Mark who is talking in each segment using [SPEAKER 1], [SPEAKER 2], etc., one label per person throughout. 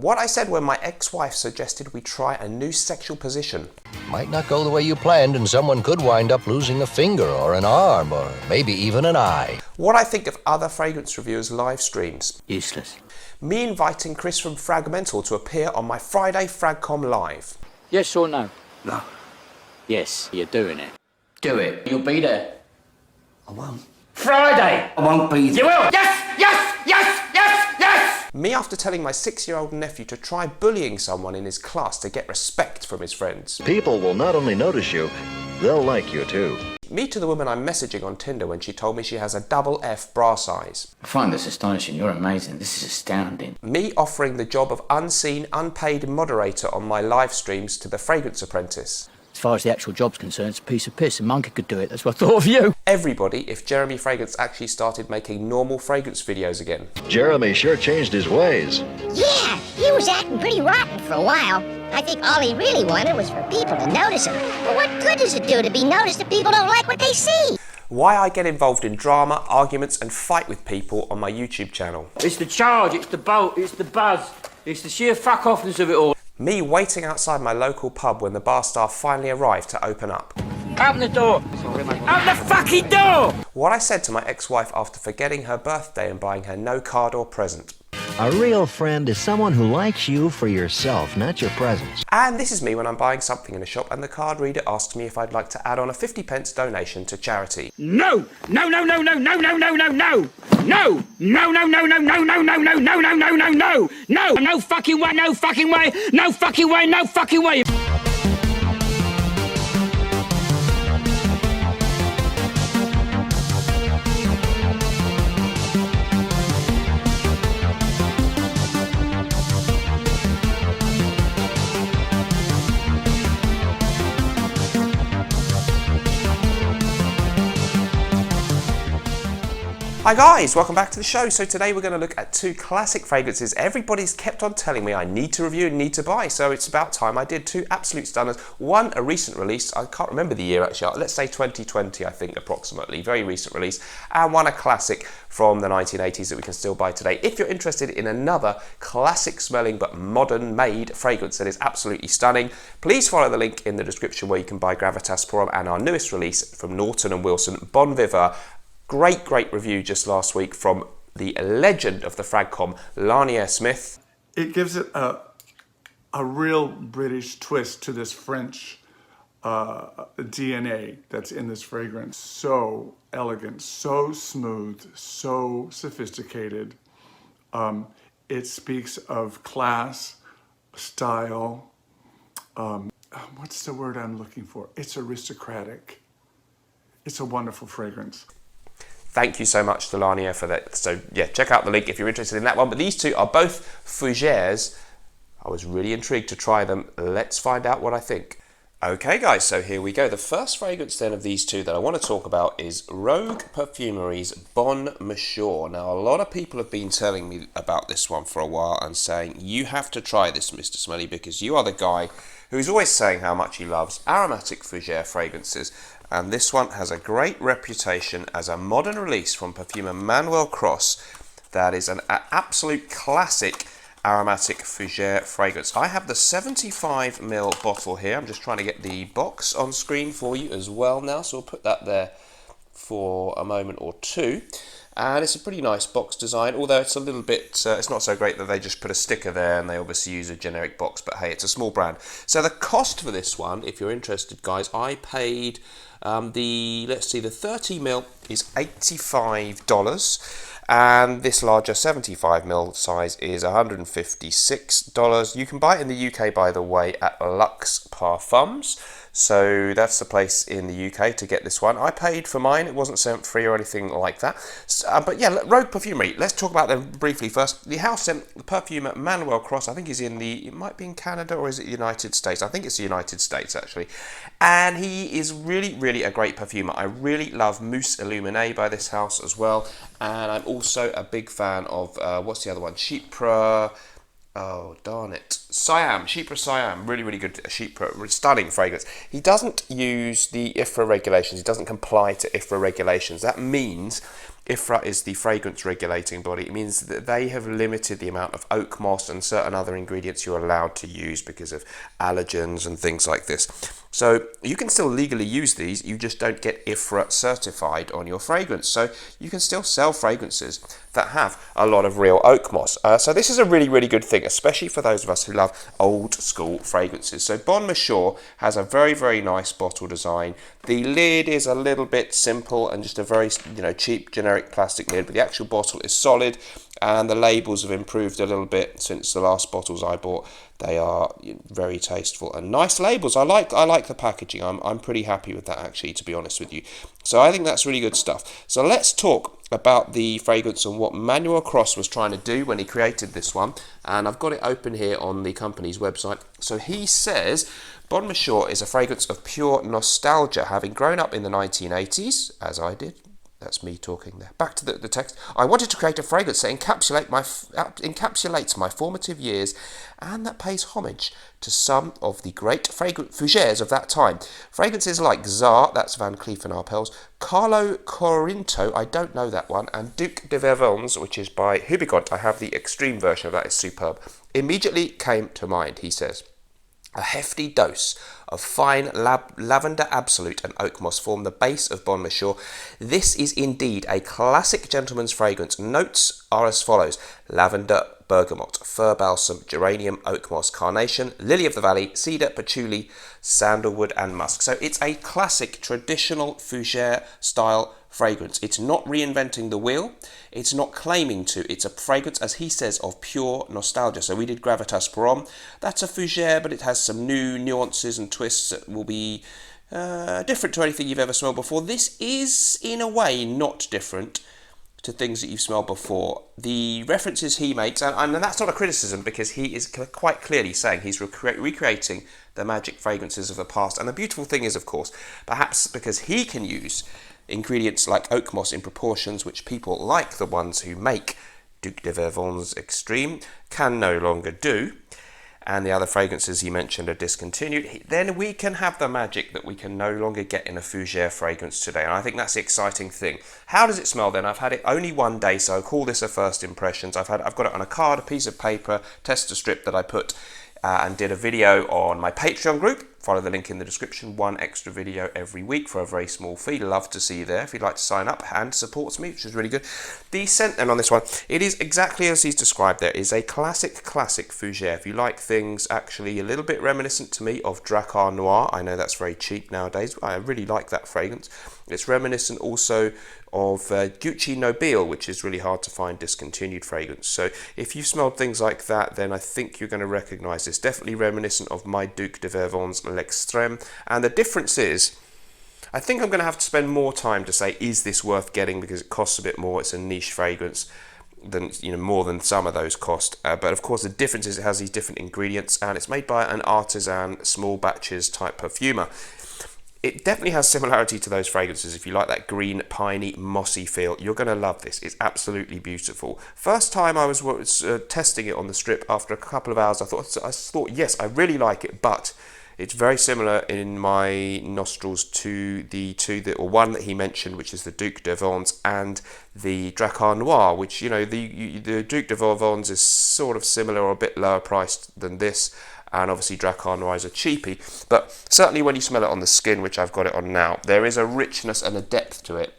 [SPEAKER 1] What I said when my ex-wife suggested we try a new sexual position.
[SPEAKER 2] Might not go the way you planned, and someone could wind up losing a finger or an arm or maybe even an eye.
[SPEAKER 1] What I think of other fragrance reviewers' live streams.
[SPEAKER 3] Useless.
[SPEAKER 1] Me inviting Chris from Fragmental to appear on my Friday Fragcom Live.
[SPEAKER 3] Yes or no?
[SPEAKER 4] No.
[SPEAKER 3] Yes, you're doing it.
[SPEAKER 4] Do it.
[SPEAKER 3] You'll be there.
[SPEAKER 4] I won't.
[SPEAKER 3] Friday!
[SPEAKER 4] I won't be there.
[SPEAKER 3] You will! Yes! Yes! Yes! Yes! Yes!
[SPEAKER 1] Me after telling my 6-year-old nephew to try bullying someone in his class to get respect from his friends.
[SPEAKER 5] People will not only notice you, they'll like you too.
[SPEAKER 1] Me to the woman I'm messaging on Tinder when she told me she has a double F bra size.
[SPEAKER 3] I find this astonishing. You're amazing. This is astounding.
[SPEAKER 1] Me offering the job of unseen, unpaid moderator on my live streams to the Fragrance Apprentice.
[SPEAKER 3] As far as the actual job's concerned, it's a piece of piss. A monkey could do it. That's what I thought of you.
[SPEAKER 1] Everybody if Jeremy Fragrance actually started making normal fragrance videos again.
[SPEAKER 5] Jeremy sure changed his ways.
[SPEAKER 6] Yeah, he was acting pretty rotten for a while. I think all he really wanted was for people to notice him. But what good does it do to be noticed if people don't like what they see?
[SPEAKER 1] Why I get involved in drama, arguments and fight with people on my YouTube channel.
[SPEAKER 3] It's the charge, it's the bolt, it's the buzz, it's the sheer fuck-offness of it all.
[SPEAKER 1] Me waiting outside my local pub when the bar staff finally arrived to open up.
[SPEAKER 3] Open the door! Open the fucking door!
[SPEAKER 1] What I said to my ex-wife after forgetting her birthday and buying her no card or present.
[SPEAKER 7] A real friend is someone who likes you for yourself, not your presents.
[SPEAKER 1] And this is me when I'm buying something in a shop and the card reader asks me if I'd like to add on a 50p donation to charity.
[SPEAKER 3] No! No, no, no, no, no, no, no, no, no! No! No, no, no, no, no, no, no, no, no, no, no, no, no! No! No fucking way, no fucking way, no fucking way, no fucking way!
[SPEAKER 1] Hi guys, welcome back to the show. So today we're going to look at two classic fragrances everybody's kept on telling me I need to review and need to buy, so it's about time I did. Two absolute stunners, one a recent release, I can't remember the year actually, let's say 2020 I think approximately, very recent release, and one a classic from the 1980s that we can still buy today. If you're interested in another classic smelling but modern made fragrance that is absolutely stunning, please follow the link in the description where you can buy Gravitas Purum and our newest release from Naughton & Wilson, Bon Vivant. Great review just last week from the legend of the Fragcom, Lanier Smith.
[SPEAKER 8] It gives it a real British twist to this French DNA that's in this fragrance. So elegant, so smooth, so sophisticated. It speaks of class, style. What's the word I'm looking for? It's aristocratic. It's a wonderful fragrance.
[SPEAKER 1] Thank you so much to Lanier for that. So yeah, check out the link if you're interested in that one. But these two are both fougères. I was really intrigued to try them. Let's find out what I think. Okay guys, so here we go. The first fragrance then of these two that I want to talk about is Rogue Perfumery's Bon Monsieur. Now a lot of people have been telling me about this one for a while and saying, you have to try this, Mr. Smelly, because you are the guy who's always saying how much he loves aromatic fougère fragrances. And this one has a great reputation as a modern release from perfumer Manuel Cross that is an absolute classic aromatic fougère fragrance. I have the 75ml bottle here. I'm just trying to get the box on screen for you as well now, so we'll put that there for a moment or two. And it's a pretty nice box design, although it's a little bit, it's not so great that they just put a sticker there and they obviously use a generic box, but hey, it's a small brand. So the cost for this one, if you're interested guys, I paid the 30ml is $85 and this larger 75ml size is $156. You can buy it in the UK, by the way, at Luxe Parfums. So that's the place in the UK to get this one. I paid for mine, it wasn't sent free or anything like that. But yeah, Rogue Perfumery, let's talk about them briefly first. The house sent the perfumer Manuel Cross, I think he's in it might be in Canada or is it the United States? I think it's the United States actually. And he is really a great perfumer. I really love Mousse Illuminée by this house as well. And I'm also a big fan of, what's the other one? Chypre. Oh, darn it. Siam, Chypre Siam, really, really good Chypre, stunning fragrance. He doesn't use the IFRA regulations. He doesn't comply to IFRA regulations. That means IFRA is the fragrance regulating body. It means that they have limited the amount of oak moss and certain other ingredients you're allowed to use because of allergens and things like this. So you can still legally use these, you just don't get IFRA certified on your fragrance. So you can still sell fragrances that have a lot of real oak moss. So this is a really, really good thing, especially for those of us who love old school fragrances. So Bon Monsieur has a very, very nice bottle design. The lid is a little bit simple and just a very, cheap generic plastic lid, but the actual bottle is solid, and the labels have improved a little bit since the last bottles I bought. They are very tasteful and nice labels. I like the packaging. I'm pretty happy with that, actually, to be honest with you. So I think that's really good stuff. So let's talk about the fragrance and what Manuel Cross was trying to do when he created this one. And I've got it open here on the company's website. So he says Bon Monsieur is a fragrance of pure nostalgia, having grown up in the 1980s, as I did. That's me talking there. Back to the text. I wanted to create a fragrance that encapsulates my formative years and that pays homage to some of the great fougères of that time. Fragrances like Czar, that's Van Cleef & Arpels, Carlo Corinto, I don't know that one, and Duc de Vervins, which is by Hubigant. I have the extreme version of that, it's superb. Immediately came to mind, he says. A hefty dose of fine lavender absolute and oak moss form the base of Bon Monsieur. This is indeed a classic gentleman's fragrance. Notes are as follows: lavender, bergamot, fir balsam, geranium, oak moss, carnation, lily of the valley, cedar, patchouli, sandalwood and musk. So it's a classic traditional fougère style fragrance. It's not reinventing the wheel. It's not claiming to. It's a fragrance, as he says, of pure nostalgia. So we did Gravitas Pour. That's a fougère, but it has some new nuances and twists that will be different to anything you've ever smelled before. This is, in a way, not different to things that you've smelled before. The references he makes, and that's not a criticism, because he is quite clearly saying he's recreating the magic fragrances of the past. And the beautiful thing is, of course, perhaps because he can use ingredients like oak moss in proportions which people like the ones who make Duc de Vervins Extreme can no longer do, and the other fragrances he mentioned are discontinued, then we can have the magic that we can no longer get in a fougère fragrance today. And I think that's the exciting thing. How does it smell then? I've had it only one day, so I'll call this a first impressions. I've got it on a card, a piece of paper, tester strip that I put and did a video on my Patreon group. Follow the link in the description. One extra video every week for a very small fee. Love to see you there if you'd like to sign up, and supports me, which is really good. The scent then on this one, it is exactly as he's described there. It's a classic fougère. If you like things actually a little bit reminiscent to me of Drakkar Noir, I know that's very cheap nowadays, but I really like that fragrance. It's reminiscent also of Gucci Nobile, which is really hard to find discontinued fragrance. So if you've smelled things like that, then I think you're going to recognise this. Definitely reminiscent of my Duc de Vervins L'Extrême. And the difference is, I think I'm going to have to spend more time to say, is this worth getting, because it costs a bit more. It's a niche fragrance than, more than some of those cost. But of course the difference is it has these different ingredients, and it's made by an artisan, small batches type perfumer. It definitely has similarity to those fragrances. If you like that green, piney, mossy feel, you're going to love this. It's absolutely beautiful. First time I was testing it on the strip, after a couple of hours, I thought, yes, I really like it, but it's very similar in my nostrils to the one that he mentioned, which is the Duc de Vervins and the Drakkar Noir, which, the Duc de Vervins is sort of similar or a bit lower priced than this. And obviously Drakkar Noir is a cheapie, but certainly when you smell it on the skin, which I've got it on now, there is a richness and a depth to it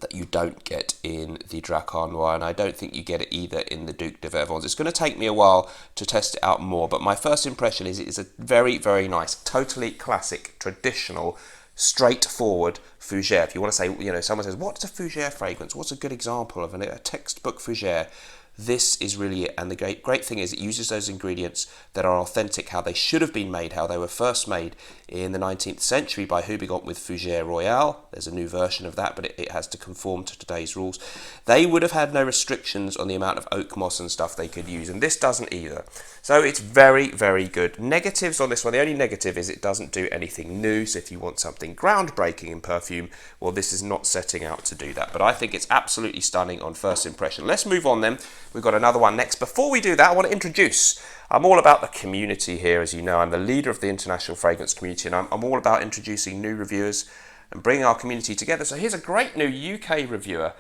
[SPEAKER 1] that you don't get in the Drakkar Noir, and I don't think you get it either in the Duc de Vervins. It's going to take me a while to test it out more, but my first impression is it is a very, very nice, totally classic, traditional, straightforward fougère. If you want to say, someone says, what's a fougère fragrance? What's a good example of a textbook fougère? This is really it, and the great thing is it uses those ingredients that are authentic, how they should have been made, how they were first made in the 19th century by Hubigant with Fougère Royale. There's a new version of that, but it has to conform to today's rules. They would have had no restrictions on the amount of oak moss and stuff they could use, and this doesn't either. So it's very, very good. Negatives on this one, the only negative is it doesn't do anything new, so if you want something groundbreaking in perfume, well, this is not setting out to do that, but I think it's absolutely stunning on first impression. Let's move on then We've got another one next. Before we do that, I want to introduce, I'm all about the community here, as you know. I'm the leader of the international fragrance community, and I'm all about introducing new reviewers and bringing our community together. So here's a great new UK reviewer,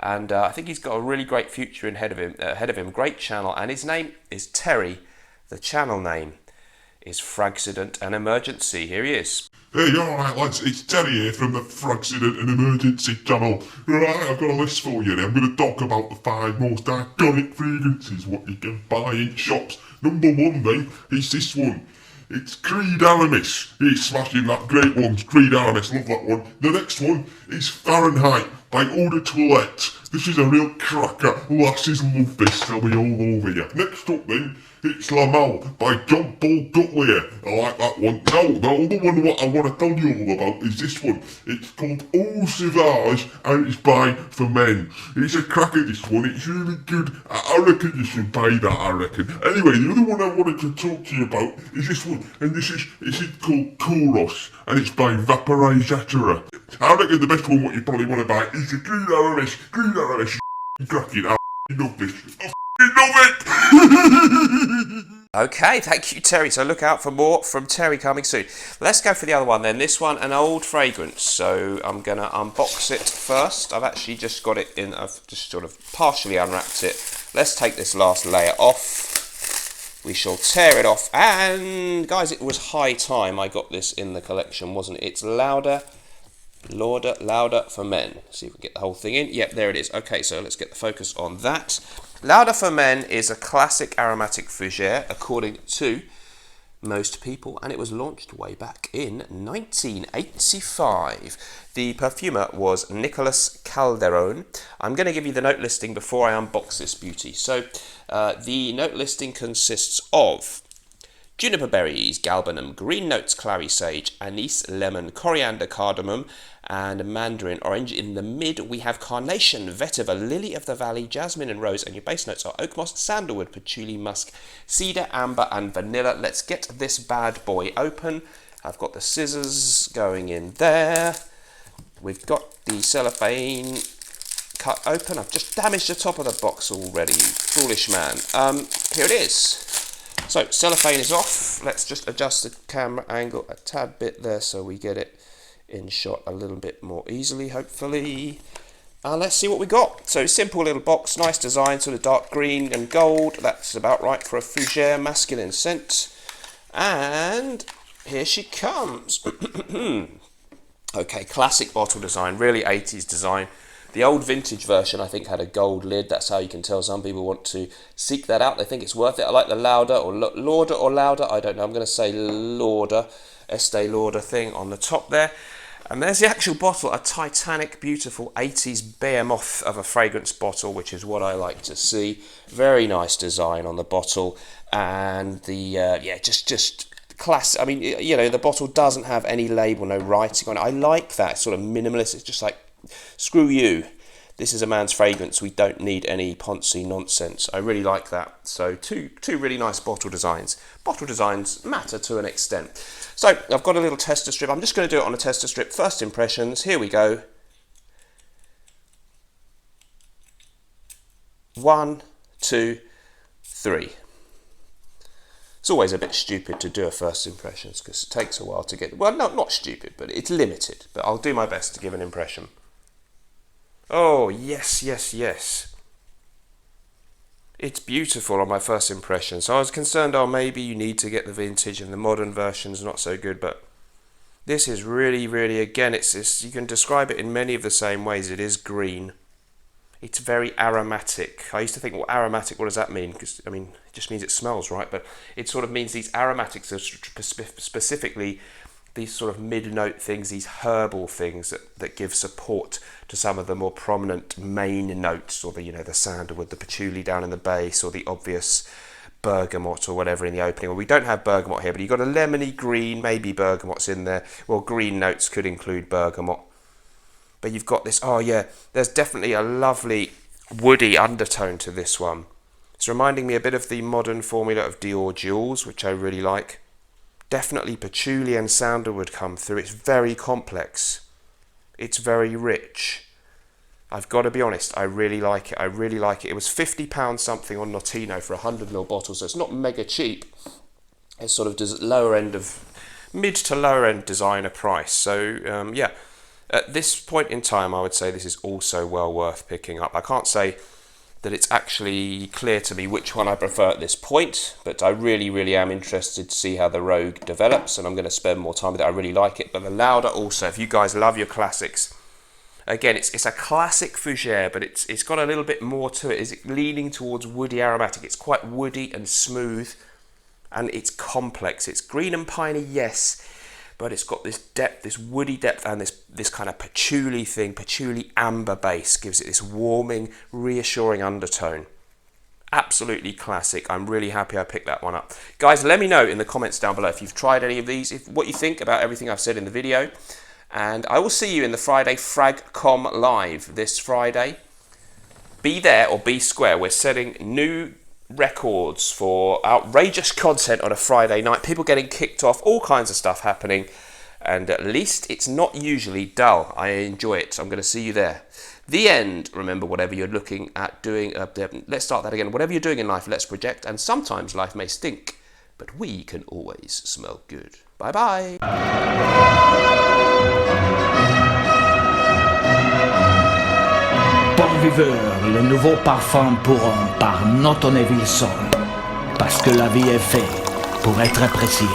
[SPEAKER 1] and I think he's got a really great future ahead of him. Great channel, and his name is Terry. The channel name is Fragsident and Emergency. Here he is.
[SPEAKER 9] Hey, you alright lads, it's Terry here from the Fragsident and Emergency channel. Right, I've got a list for you. I'm going to talk about the 5 most iconic fragrances what you can buy in shops. Number 1 then, is this one. It's Creed Aramis. He's smashing that, great one. Creed Aramis, love that one. The next one is Fahrenheit by Eau de Toilette. This is a real cracker. Lasses love this, they'll be all over you. Next up then, it's La Malle by John Paul Gottlieb. I like that one. Now, the other one what I want to tell you all about is this one. It's called Eau Sauvage and it's by For Men. It's a cracker, this one. It's really good. I reckon you should buy that, I reckon. Anyway, the other one I wanted to talk to you about is this one. And this is called Kouros and it's by Vaporizatora. I reckon the best one what you probably want to buy is the Creed Aramis. Creed Aramis, you cracking. I love this. I love it!
[SPEAKER 1] Okay, thank you, Terry. So look out for more from Terry coming soon. Let's go for the other one then. This one, an old fragrance. So I'm going to unbox it first. I've actually just got it in, I've just sort of partially unwrapped it. Let's take this last layer off. We shall tear it off. And guys, it was high time I got this in the collection, wasn't it? It's Lauder for Men. See if we can get the whole thing in. Yep, there it is. Okay, so let's get the focus on that. Lauder for Men is a classic aromatic fougere, according to most people, and it was launched way back in 1985. The perfumer was Nicolas Calderon. I'm going to give you the note listing before I unbox this beauty. So the note listing consists of juniper berries, galbanum, green notes, clary sage, anise, lemon, coriander, cardamom, and mandarin orange. In the mid, we have carnation, vetiver, lily of the valley, jasmine and rose, and your base notes are oak moss, sandalwood, patchouli, musk, cedar, amber, and vanilla. Let's get this bad boy open. I've got the scissors going in there. We've got the cellophane cut open. I've just damaged the top of the box already, foolish man. Here it is. So, cellophane is off. Let's just adjust the camera angle a tad bit there so we get it in shot a little bit more easily, hopefully. Let's see what we got. So, simple little box, nice design, sort of dark green and gold. That's about right for a fougere masculine scent. And here she comes. Okay, classic bottle design, really 80s design. The old vintage version, I think, had a gold lid. That's how you can tell some people want to seek that out. They think it's worth it. I like the Lauder or Lauder. I don't know. I'm going to say Lauder, Estee Lauder thing on the top there. And there's the actual bottle, a titanic, beautiful 80s behemoth of a fragrance bottle, which is what I like to see. Very nice design on the bottle. And the, just class. I mean, you know, the bottle doesn't have any label, no writing on it. I like that sort of minimalist. It's just like, screw you, this is a man's fragrance, we don't need any poncy nonsense. I really like that. So two really nice bottle designs. Bottle designs matter to an extent. So I've got a little tester strip. I'm just going to do it on a tester strip. First impressions, here we go. 1, 2, 3. It's always a bit stupid to do a first impressions because it takes a while to get, well, no, not stupid, but it's limited. But I'll do my best to give an impression. Oh, yes, yes, yes. It's beautiful on my first impression. So I was concerned, oh, maybe you need to get the vintage and the modern version's not so good, but this is really, really, again, it's you can describe it in many of the same ways. It is green. It's very aromatic. I used to think, well, aromatic, what does that mean? Because, I mean, it just means it smells, right? But it sort of means these aromatics are specifically these sort of mid-note things, these herbal things that give support to some of the more prominent main notes, or the, you know, the sandalwood, the patchouli down in the base, or the obvious bergamot or whatever in the opening. Well, we don't have bergamot here, but you've got a lemony green, maybe bergamot's in there. Well, green notes could include bergamot. But you've got this, oh yeah, there's definitely a lovely woody undertone to this one. It's reminding me a bit of the modern formula of Dior Jewels, which I really like. Definitely patchouli and sandalwood come through. It's very complex. It's very rich. I've got to be honest, I really like it. I really like it. It was £50 something on Notino for a 100ml bottle, so it's not mega cheap. It's sort of lower end of, mid to lower end designer price. So yeah, at this point in time, I would say this is also well worth picking up. I can't say that it's actually clear to me which one I prefer at this point, but I really, really am interested to see how the Rogue develops, and I'm going to spend more time with it. I really like it. But the Lauder also, if you guys love your classics, again, it's a classic fougere, but it's got a little bit more to it. It's leaning towards woody aromatic. It's quite woody and smooth, and it's complex. It's green and piney, yes, but it's got this depth, this woody depth, and this kind of patchouli amber base gives it this warming, reassuring undertone. Absolutely classic. I'm really happy I picked that one up. Guys, let me know in the comments down below if you've tried any of these, what you think about everything I've said in the video. And I will see you in the Friday FragCom Live this Friday. Be there or be square. We're setting new records for outrageous content on a Friday night. People getting kicked off, all kinds of stuff happening. And at least it's not usually dull. I enjoy it. I'm going to see you there. The end. Remember, whatever you're looking at doing, let's start that again. Whatever you're doing in life, let's project. And sometimes life may stink, but we can always smell good. Bye-bye.
[SPEAKER 3] Bon viveur, le nouveau parfum pour un barnetnaughton Wilson. Parce que la vie est faite pour être appréciée.